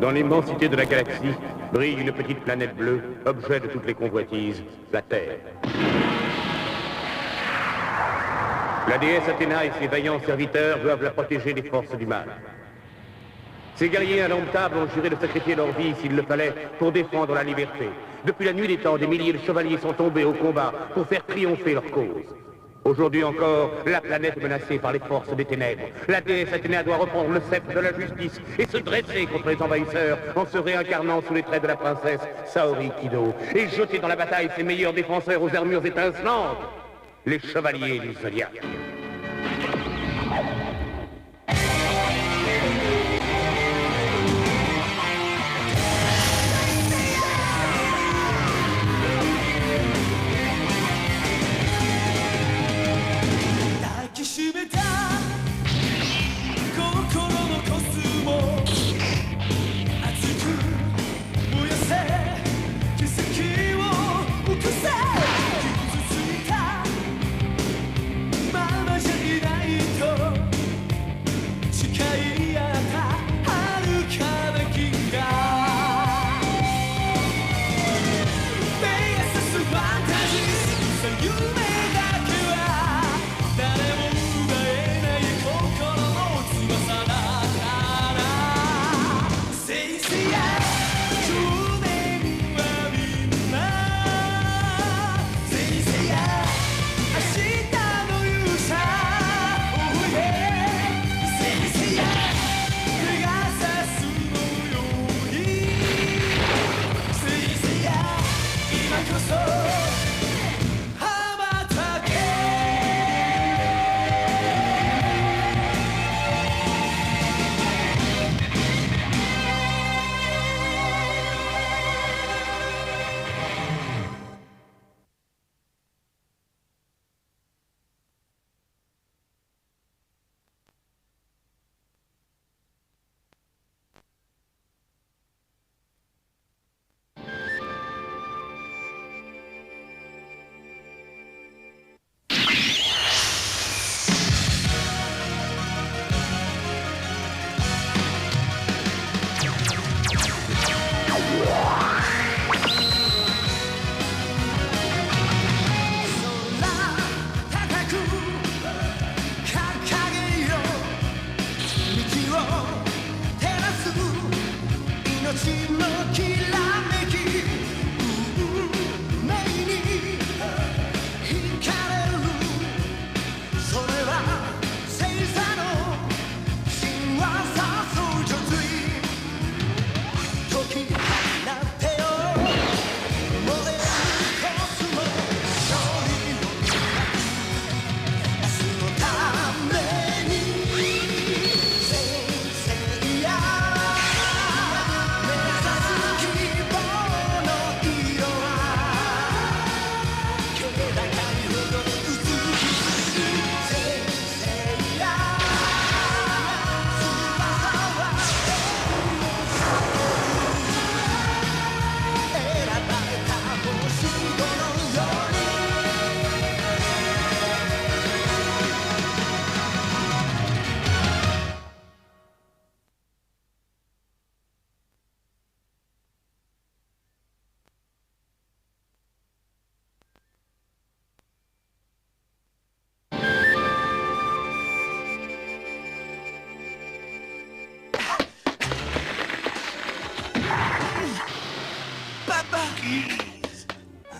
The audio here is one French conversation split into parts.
Dans l'immensité de la galaxie, brille une petite planète bleue, objet de toutes les convoitises, la Terre. La déesse Athéna et ses vaillants serviteurs doivent la protéger des forces du mal. Ces guerriers indomptables ont juré de sacrifier leur vie, s'il le fallait, pour défendre la liberté. Depuis la nuit des temps, des milliers de chevaliers sont tombés au combat pour faire triompher leur cause. Aujourd'hui encore, la planète est menacée par les forces des ténèbres. La déesse Athéna doit reprendre le sceptre de la justice et se dresser contre les envahisseurs en se réincarnant sous les traits de la princesse Saori Kido et jeter dans la bataille ses meilleurs défenseurs aux armures étincelantes, les chevaliers du Zodiaque.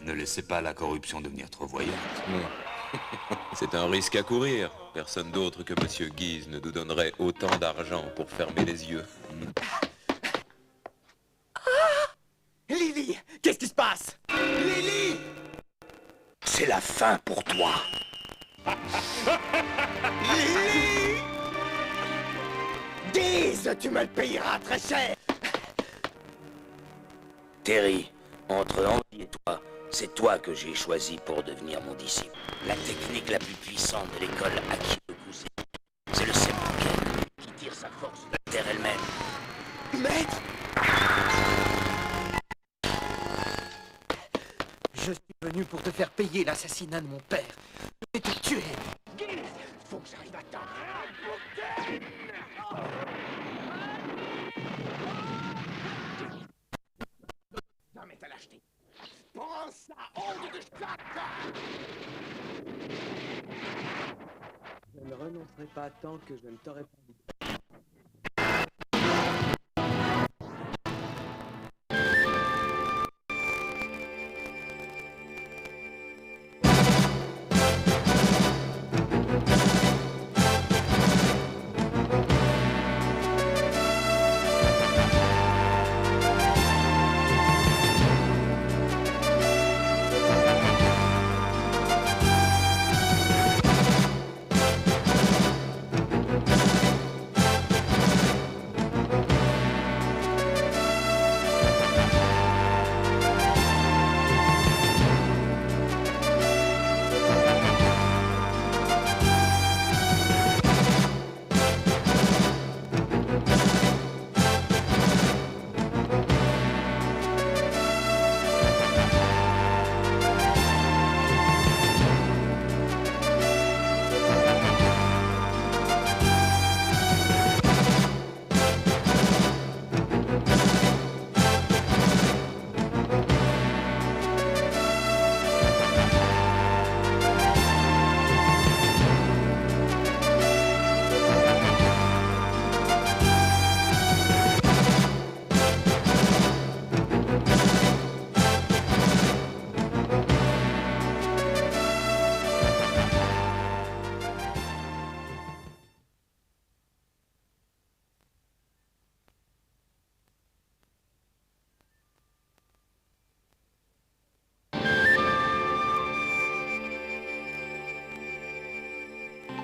Ne laissez pas la corruption devenir trop voyante. Non. C'est un risque à courir. Personne d'autre que Monsieur Guise ne nous donnerait autant d'argent pour fermer les yeux. Ah, Lily, qu'est-ce qui se passe? Lily! C'est la fin pour toi. Lily! Guise, tu me le payeras très cher. Terry, entre Andy et toi, c'est toi que j'ai choisi pour devenir mon disciple. La technique la plus puissante de l'école Akidoku, c'est le Seppuku qui tire sa force de la terre elle-même. Maître! Je suis venu pour te faire payer l'assassinat de mon père. Je vais te tuer. Guise, faut que j'arrive à temps. Je ne renoncerai pas tant que je ne t'aurai pas dit.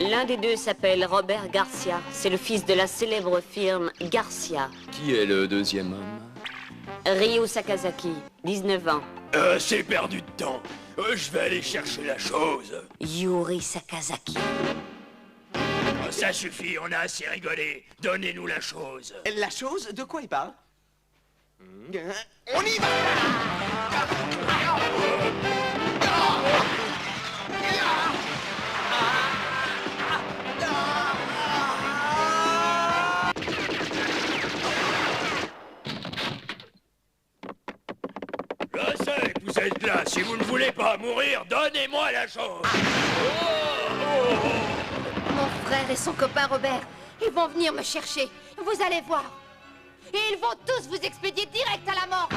L'un des deux s'appelle Robert Garcia. C'est le fils de la célèbre firme Garcia. Qui est le deuxième homme? Ryo Sakazaki, 19 ans. C'est perdu de temps. Je vais aller chercher la chose. Yuri Sakazaki. Ça suffit, on a assez rigolé. Donnez-nous la chose. La chose? De quoi il parle? On y va! Je sais que vous êtes là. Si vous ne voulez pas mourir, donnez-moi la chose. Mon frère et son copain Robert, ils vont venir me chercher. Vous allez voir. Et ils vont tous vous expédier direct à la mort.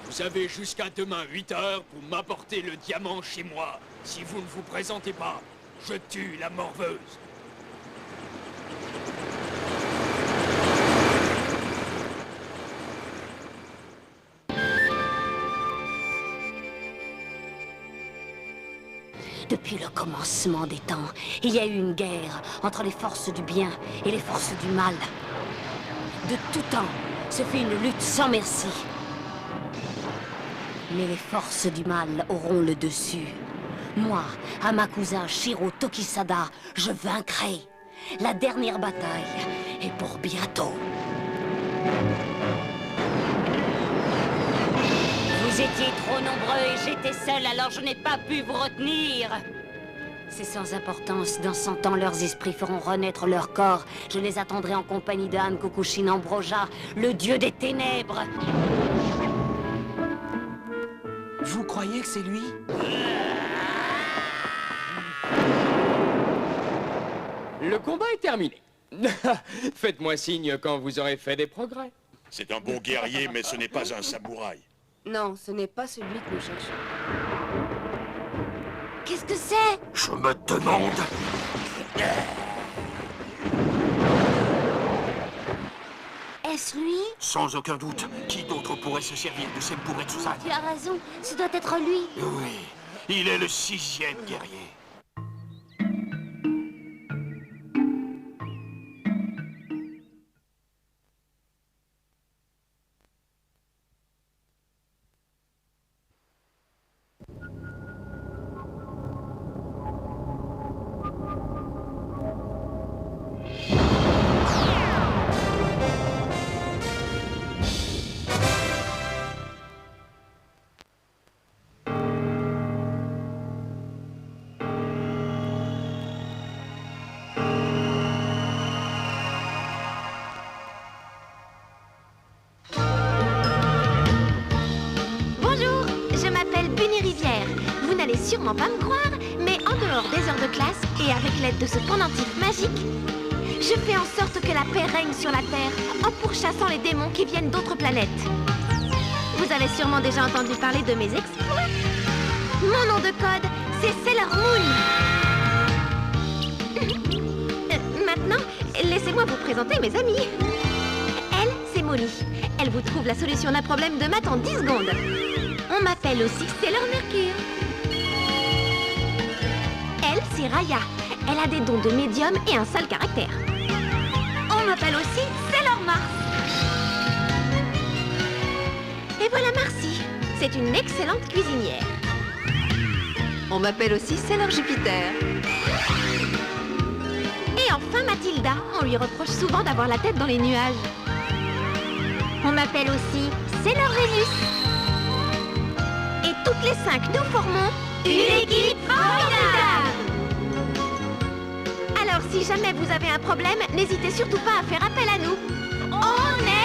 Vous avez jusqu'à demain 8 heures pour m'apporter le diamant chez moi. Si vous ne vous présentez pas, je tue la morveuse. Depuis le commencement des temps, il y a eu une guerre entre les forces du bien et les forces du mal. De tout temps, ce fut une lutte sans merci. Mais les forces du mal auront le dessus. Moi, Amakusa Shiro Tokisada, je vaincrai. La dernière bataille est pour bientôt. Vous étiez trop nombreux et j'étais seul, alors je n'ai pas pu vous retenir. C'est sans importance. Dans 100 ans, leurs esprits feront renaître leur corps. Je les attendrai en compagnie de Han Kokushin Ambrosia, le dieu des ténèbres. Vous croyez que c'est lui? Le combat est terminé. Faites-moi signe quand vous aurez fait des progrès. C'est un bon guerrier, mais ce n'est pas un samouraï. Non, ce n'est pas celui que nous cherchons. Qu'est-ce que c'est? Je me demande... Est-ce lui? Sans aucun doute, qui d'autre pourrait se servir de cette bourrée de Suzanne? Tu as raison, ce doit être lui. Oui, il est le 6e guerrier. sûrement pas me croire, mais en dehors des heures de classe et avec l'aide de ce pendentif magique, je fais en sorte que la paix règne sur la Terre en pourchassant les démons qui viennent d'autres planètes. Vous avez sûrement déjà entendu parler de mes exploits. Mon nom de code, c'est Sailor Moon. Maintenant, laissez-moi vous présenter mes amis. Elle, c'est Molly. Elle vous trouve la solution d'un problème de maths en 10 secondes. On m'appelle aussi Sailor Mercure. Elle, c'est Raya. Elle a des dons de médium et un sale caractère. On m'appelle aussi Sailor Mars. Et voilà Marcy. C'est une excellente cuisinière. On m'appelle aussi Sailor Jupiter. Et enfin Mathilda. On lui reproche souvent d'avoir la tête dans les nuages. On m'appelle aussi Sailor Vénus. Et toutes les 5, nous formons une équipe formidable. Alors si jamais vous avez un problème, n'hésitez surtout pas à faire appel à nous. On est